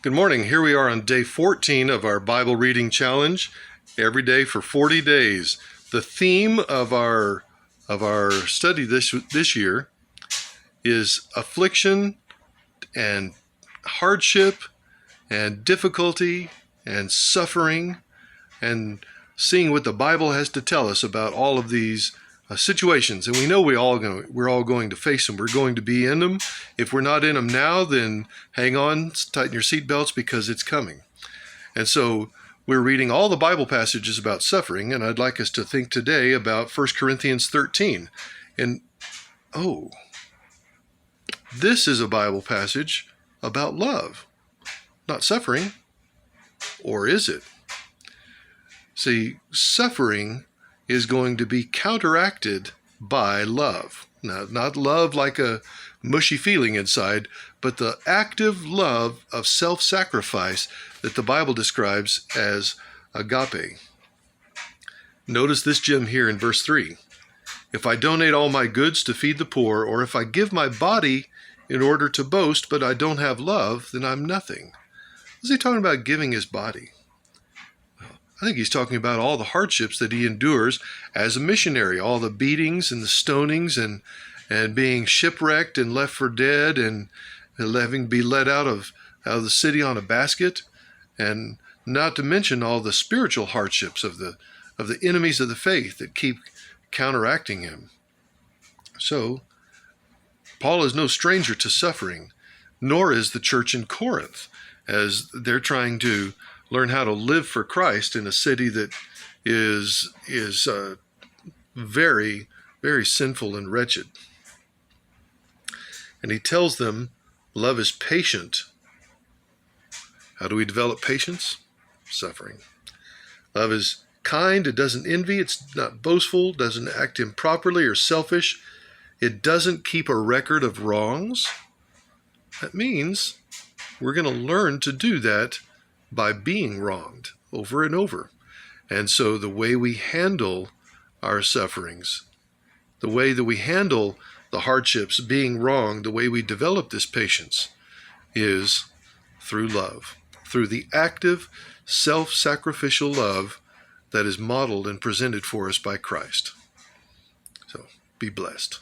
Good morning. Here we are on day 14 of our Bible reading challenge, every day for 40 days. The theme of our study this year is affliction and hardship and difficulty and suffering, and seeing what the Bible has to tell us about all of these situations. And we know we're all going to face them. We're going to be in them. If we're not in them now, then hang on, tighten your seatbelts, because it's coming. And so we're reading all the Bible passages about suffering, and I'd like us to think today about 1 Corinthians 13. And this is a Bible passage about love, not suffering. Or is it? See, suffering is going to be counteracted by love. Now, not love like a mushy feeling inside, but the active love of self-sacrifice that the Bible describes as agape. Notice this gem here in verse 3. If I donate all my goods to feed the poor, or if I give my body in order to boast, but I don't have love, then I'm nothing. What's he talking about giving his body? I think he's talking about all the hardships that he endures as a missionary, all the beatings and the stonings and being shipwrecked and left for dead and having to be let out of the city on a basket, and not to mention all the spiritual hardships of the enemies of the faith that keep counteracting him. So, Paul is no stranger to suffering, nor is the church in Corinth, as they're trying to learn how to live for Christ in a city that is very, very sinful and wretched. And he tells them love is patient. How do we develop patience? Suffering. Love is kind. It doesn't envy. It's not boastful. Doesn't act improperly or selfish. It doesn't keep a record of wrongs. That means we're going to learn to do that by being wronged over and over. And so the way we handle our sufferings, the way that we handle the hardships, being wronged, the way we develop this patience is through love, through the active, self-sacrificial love that is modeled and presented for us by Christ. So be blessed.